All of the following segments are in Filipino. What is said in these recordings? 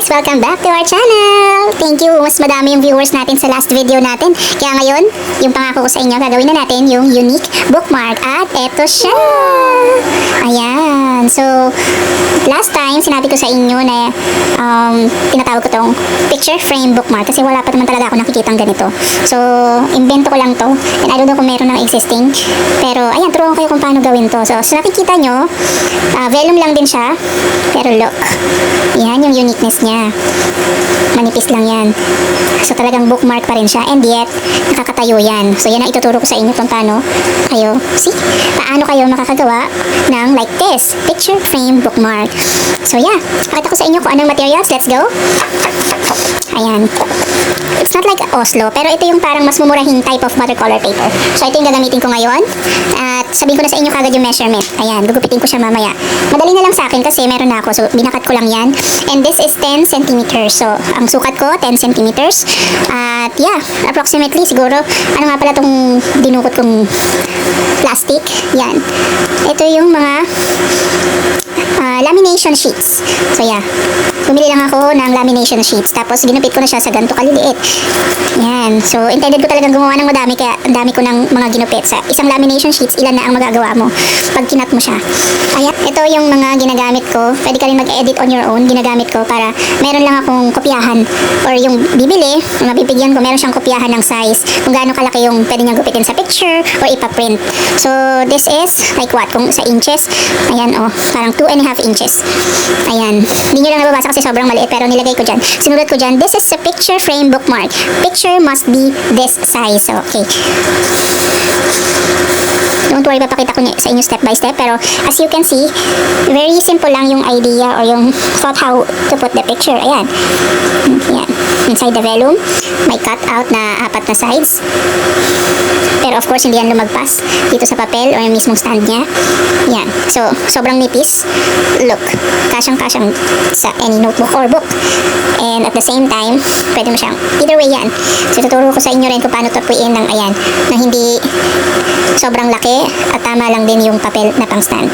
Welcome back to our channel! Thank you! Mas madami yung viewers natin sa last video natin. Kaya ngayon, yung pangako ko sa inyo, gagawin na natin yung unique bookmark. At eto siya! Ayan! So, last time, sinabi ko sa inyo na tinatawag ko tong picture frame bookmark kasi wala pa naman talaga ako nakikitang ganito. So, invento ko lang to. And I don't know kung meron ng existing. Pero, ayan, turuan ko kayo kung paano gawin to. So nakikita nyo, vellum lang din siya. Pero look, yan yung uniqueness niya. Manipis lang yan. So talagang bookmark pa rin siya. And yet, nakakatayo yan. So yan ang ituturo ko sa inyo kung paano kayo, paano kayo makakagawa ng like this, picture frame bookmark. So yeah, pakita ko sa inyo kung anong materials. Let's go! Ayan. It's not like Oslo, pero ito yung parang mas mumurahing type of watercolor paper. So ito yung gagamitin ko ngayon. At sabihin ko na sa inyo kagad yung measurement. Ayan, gugupitin ko siya mamaya. Madali na lang sa akin kasi meron na ako. So binakat ko lang yan. And this is 10 centimeters. So ang sukat ko, 10 centimeters. At yeah, approximately siguro, ano nga pala itong dinukot kong plastic. Yan. Ito yung mga lamination sheets. So yeah, bumili lang ako ng lamination sheets. Tapos ginupit ko na siya sa ganito kaliliit. Yan. So intended ko talagang gumawa ng madami kaya ang dami ko ng mga ginupit. Sa isang lamination sheets, ilan na ang magagawa mo pag kinat mo siya. Ayan. Ito yung mga ginagamit ko. Pwede ka rin mag-edit on your own. Ginagamit ko para meron lang akong kopyahan or yung bibili, mabibigyan ko, meron siyang kopyahan ng size kung gaano kalaki yung pwede niyang gupitin sa picture or ipaprint. So this is like what? Kung sa inches, ayan oh, parang 2.5 inches. Ayan. Hindi nyo lang nababasa kasi sobrang maliit pero nilagay ko dyan. Sinulat ko dyan, this is a picture frame bookmark. Picture must be this size. Okay. Don't worry, papakita ko sa inyo step by step. Pero as you can see, very simple lang yung idea or yung thought how to put the picture. Ayan. Ayan. Inside the vellum, may cut out na 4 na sides. Pero of course, hindi yan lumagpas dito sa papel or yung mismong stand niya. Yan. So, sobrang nipis. Look, kasyang-kasyang sa any notebook or book. And at the same time, pwede mo siyang, either way yan. So, tuturo ko sa inyo rin kung paano tapuin ng ayan, na hindi sobrang laki at tama lang din yung papel na pang stand.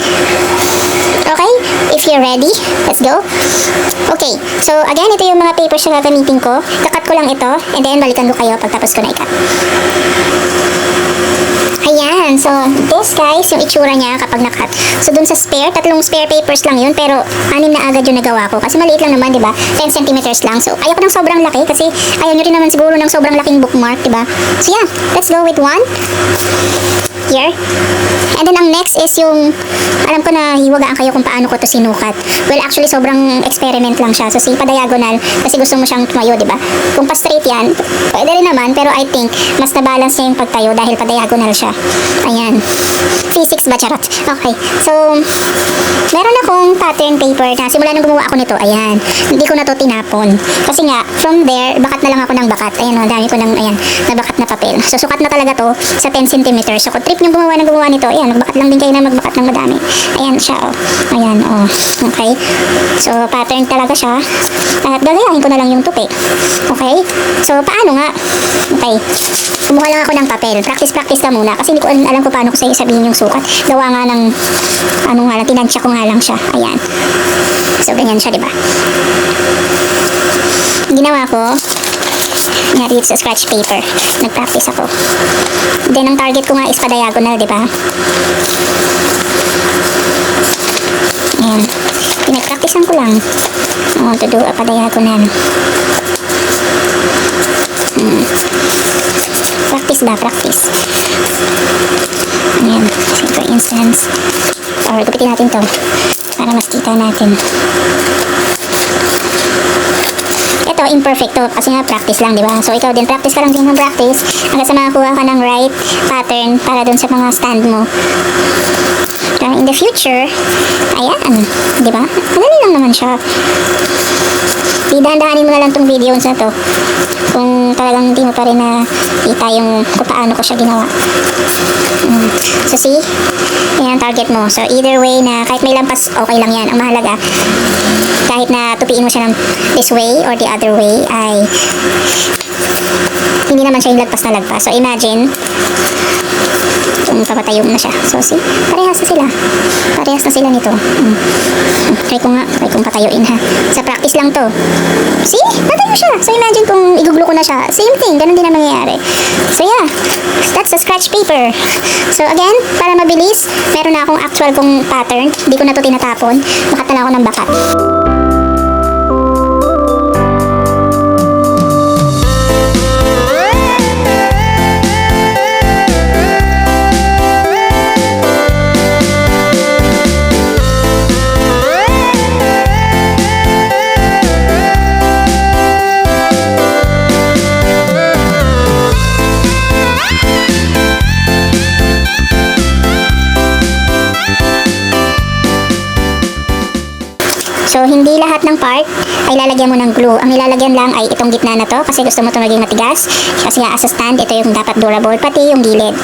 Okay? If you're ready, let's go. Okay. So, again, ito yung mga papers na gagamitin ko. Kakat ko lang ito and then balikan ko kayo pagtapos ko na ikat. Ayan. So, this guys, yung itsura niya kapag nakat. So, dun sa spare, 3 spare papers lang yun, pero 6 na agad yung nagawa ko. Kasi maliit lang naman, di ba? 10 centimeters lang. So, ayoko ng sobrang laki kasi ayaw nyo rin naman siguro ng sobrang laking bookmark, di ba? So, yeah. Let's go with one. Here. And then, ang next is yung, alam ko na hiwagaan kayo kung paano ko to sinukat. Well, actually, sobrang experiment lang siya. So, si pa-diagonal, kasi gusto mo siyang tumayo, di ba? Kung pa-straight yan, pwede rin naman, pero I think, mas na-balance niya yung pagtayo dahil pa-diagonal siya. Ayan. Physics ba, charot? Okay. So, meron akong pattern paper na simula nung gumawa ako nito, ayan. Hindi ko na to tinapon. Kasi nga, from there, bakat na lang ako ng bakat. Ayan, ang dami ko ng, ayan, nabakat na papel. So, sukat na talaga to sa 10 centimeters. So, kung trip yung gumawa nito, ayan, magbakat lang din kayo na magbakat ng madami. Ayan siya, oh. Ayan, oh. Okay. So, pattern talaga siya. At gagayahin ko na lang yung tupi. Okay. So, paano nga? Okay. Kumuha lang ako ng papel. Practice ka muna. Kasi hindi ko alam kung paano ko sa'yo sabihin yung sukat. Gawa nga ng, ano nga lang, tinansya ko nga lang siya. Ayan. So, ganyan siya, diba? Ginawa ko, nga dito sa scratch paper. Nag-practice ako. Then, ang target ko nga is pa-diagonal, diba? Ayan. Pinag-practicean ko lang. I want to do a pa-diagonal. Practice ba? Practice. Ayan. So, for instance, or gupitin natin to para mas kita natin. Ito, imperfect to kasi nga practice lang, di ba? So, ikaw din, practice ka lang din ng practice hanggang sa makakuha ka ng right pattern para dun sa mga stand mo. In the future, ayan, di ba? Madali lang naman siya. Dahan-dahanin mo na lang tong video na to kung talagang hindi mo pa rin nakita yung kung paano ko siya ginawa. So see, yan ang target mo. So either way na kahit may lampas, okay lang yan. Ang mahalaga, kahit na tupiin mo siya ng this way or the other way, ay hindi naman siya yung lagpas na lagpas. So, imagine, kung papatayo mo na siya. So, see? Parehas na sila. Parehas na sila nito. Try ko nga. Try kong patayuin ha. Sa practice lang to. See? Patayo siya. So, imagine kung iguglo ko na siya. Same thing. Ganun din ang mangyayari. So, yeah. That's a scratch paper. So, again, para mabilis, meron na akong actual kong pattern. Hindi ko na to tinatapon. Bakat na lang ako ng bakat. So, hindi lahat ng part ay lalagyan mo ng glue. Ang nilalagyan lang ay itong gitna na to kasi gusto mo ito maging matigas. Kasi nga as a stand, ito yung dapat durable, pati yung gilid.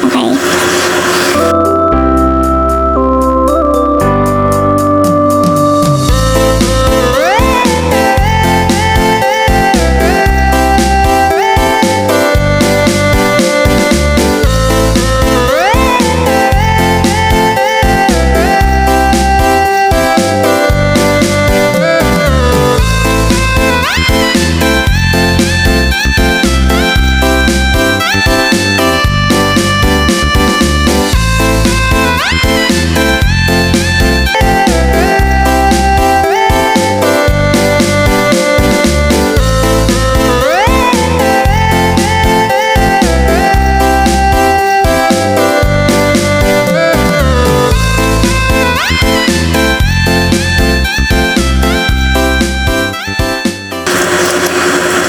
Okay.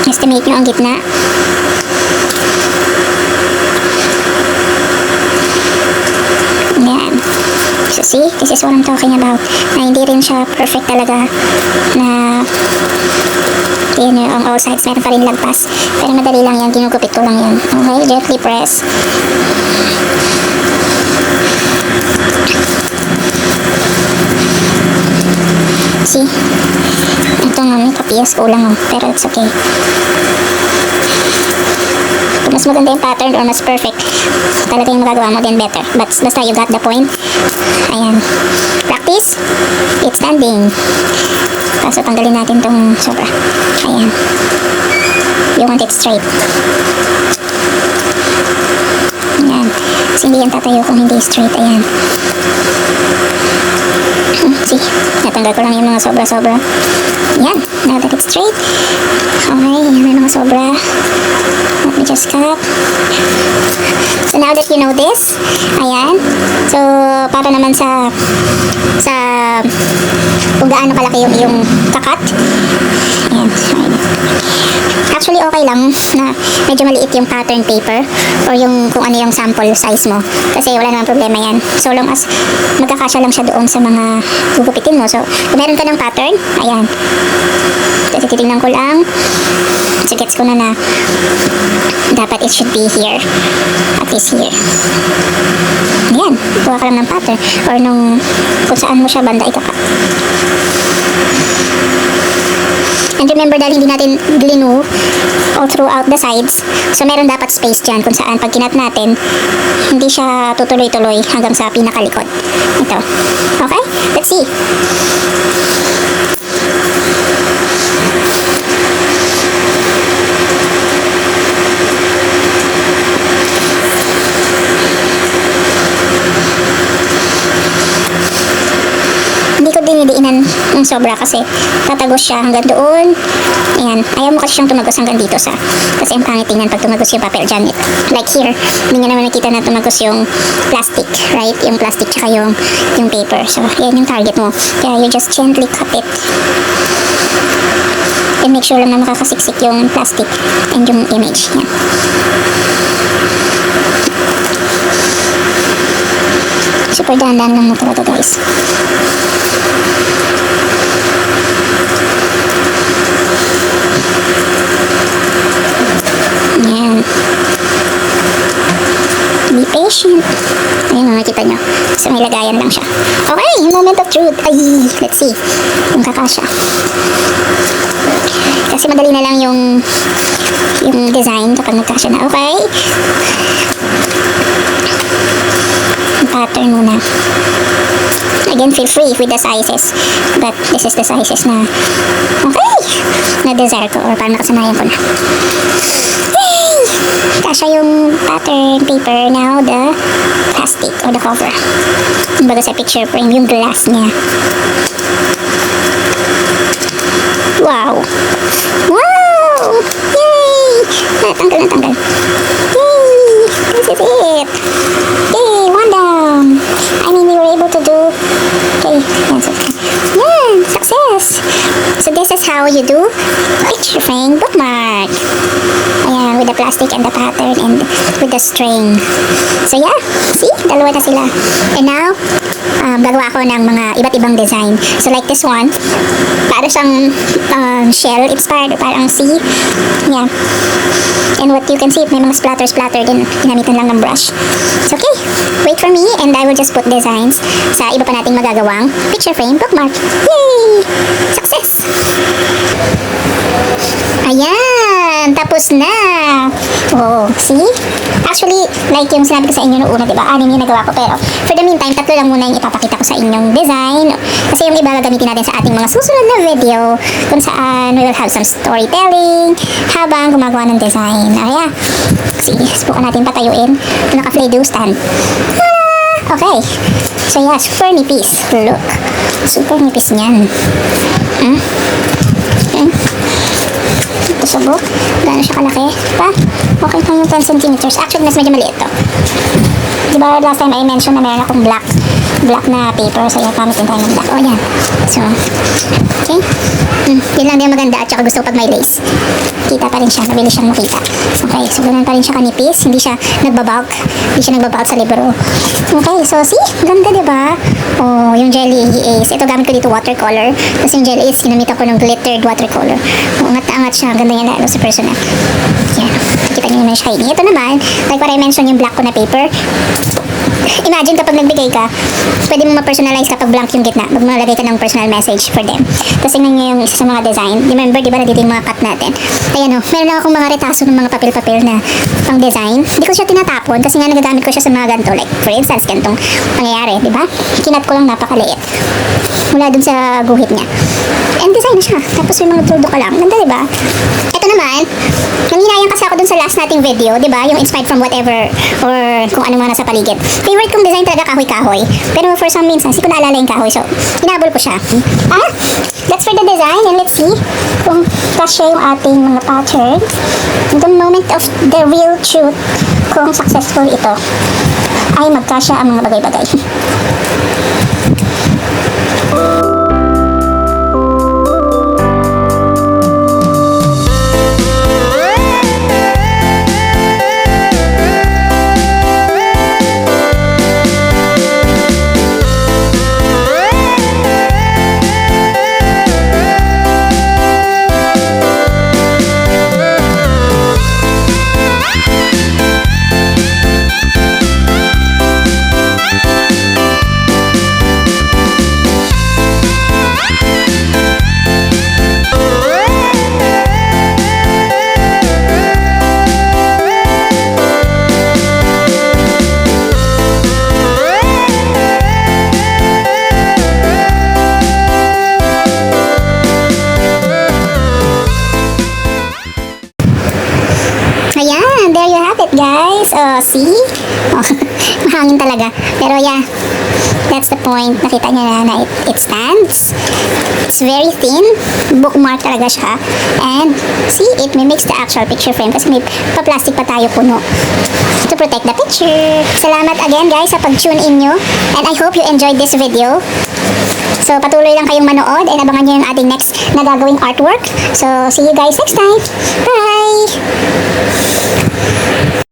Estimate nyo ang gitna. Yan. So see, this is what I'm talking about. Na hindi rin siya perfect talaga. Na yun yung on all sides meron pa rin lagpas. Pero madali lang yan, ginugupit ko lang yan. Okay, gently press. See? Ito nga, may kapiyas kulang oh. Pero it's okay. Kung mas maganda yung pattern or mas perfect, talaga yung magagawa mo din better. But basta you got the point. Ayan. Practice. It's standing. Kaso tanggalin natin tong sobra. Ayan. You want it straight. Ayan. Kasi hindi yan tatayo kung hindi straight. Ayan. See, natanggal ko lang yung mga sobra-sobra. Yan, now that it's straight. Okay, yan may mga sobra. Let me just cut. So now that you know this, ayan. So, para naman sa kung gaano kalaki yung kakat. Ayan, sorry. Actually, okay lang na medyo maliit yung pattern paper or yung kung ano yung sample size mo. Kasi wala namang problema yan. So long as magkakasya lang siya doon sa mga gugupitin mo. So, kung meron ka ng pattern, ayan. Kasi titignan ko lang. So, gets ko na dapat it should be here. At least here. Ayan. Kuha ka lang ng pattern. Or nung kung saan mo siya banda ikakat. And remember, dahil hindi natin glue all throughout the sides, so meron dapat space dyan kung saan pag kinat natin, hindi siya tutuloy-tuloy hanggang sa pinakalikod. Ito. Okay? Let's see. Dinidiinan ng sobra kasi tatagos siya hanggang doon. Ayan. Ayaw mo kasi siyang tumagos hanggang dito sa. Kasi ang pangit tingnan pag tumagos yung papel dyan. Like here, hindi nyo naman nakita na tumagos yung plastic, right? Yung plastic tsaka yung paper. So, yan yung target mo. Kaya you just gently cut it. And make sure lang na makakasiksik yung plastic and yung image. Yan. Super dahan-dahan lang mo talaga, guys. Yan. Be patient. Ayun, nakikita nyo. Kasi may lagayan lang siya. Okay, Yung moment of truth. Ay, let's see. Kung kakasya. Kasi madali na lang yung design kapag nagkasya na. Okay? Yung pattern muna. Again, feel free with the sizes. But this is the sizes na okay, na desire ko or parang nakasanayan ko na. Yay! Kasya yung pattern paper. Now, the plastic or the cover. Kumbaga sa picture frame, yung glass niya. Wow! Wow! Yay! Natanggal. Yay! This is it! Yay! One down! I mean, we were able to do... Okay, yan, success! So this is how you do picture frame bookmark. Ayan, with the plastic and the pattern and with the string. So yeah, see? Dalawa na sila. And now, gagawa ako ng mga iba't ibang design. So like this one, para siyang shell inspired, parang sea. Yeah. And what you can see, may mga splatter din. Ginamitan lang ng brush. So okay, wait for me and I will just put designs sa iba pa nating magagawang picture frame bookmark. Yay! Success! Ayan! Tapos na! Oh, see? Actually, like yung sinabi ko sa inyo noong una, diba? 6 yung nagawa ko. Pero, for the meantime, 3 lang muna yung ipapakita ko sa inyong design. Kasi yung iba gagamitin natin sa ating mga susunod na video kung saan we will have some storytelling habang gumagawa ng design. Ayan. Sige, subukan natin patayuin. Ito naka-play-doh stand. Ah, okay. So yeah, super nipis. Look. Super nipis niyan. Ito sa book. Gano'n siya kalaki? Pa? Okay lang yung 10 centimeters. Actually, mas medyo maliit to. Diba last time I mentioned na meron akong black na paper. So, yan, pamitin tayo ng black. O, yan. So, okay. Yun lang din maganda. At saka gusto ko pag may lace. Kita pa rin siya. Mabilis siyang makita. Okay. So, ganun pa rin siya kanipis. Hindi siya nagbabulk. Hindi siya nagbabulk sa libro. Okay. So, see? Ganda, diba? Oh, yung jelly is, ito gamit ko dito watercolor. Tapos yung jelly is, ginamit ako ng glittered watercolor. Angat-angat siya. Ganda yan lalo sa personal. Yan. Kita nyo naman shiny. Ito naman, like what I mentioned, yung black ko na paper. Imagine kapag nagbigay ka, pwede mo ma-personalize kapag blank yung gitna. Magmalagay ka ng personal message for them. Tapos tingnan nyo yung isa sa mga design. Remember, di ba nandito yung mga cut natin? Ayan o, meron lang akong mga retaso ng mga papel-papel na pang design. Hindi ko siya tinatapon kasi nga nagagamit ko siya sa mga ganito. Like, for instance, ganitong pangyayari, di ba? Kinat ko lang napakaliit. Mula dun sa guhit niya. And design na siya. Tapos may mga tuldo ka lang. Ganda, di ba? Ito naman, nanghinayang kasi ako dun sa last nating video, di ba? Yung inspired from whatever or kung ano mga nasa paligid. Favorite kong design talaga kahoy-kahoy. Pero for some minsan, hindi ko naalala yung kahoy. So, hinabol ko siya. That's for the design. And let's see kung kasya yung ating mga pattern. The moment of the real truth kung successful ito ay magkasya ang mga bagay-bagay. Ayan, there you have it, guys. See? Mahangin talaga. Pero yeah, that's the point. Nakita niyo na it stands. It's very thin. Bookmark talaga siya. And see, it mimics the actual picture frame kasi may pa-plastic pa tayo puno to protect the picture. Salamat again, guys, sa pag-tune in nyo. And I hope you enjoyed this video. So, patuloy lang kayong manood and abangan nyo yung ating next na gagawing artwork. So, see you guys next time. Bye!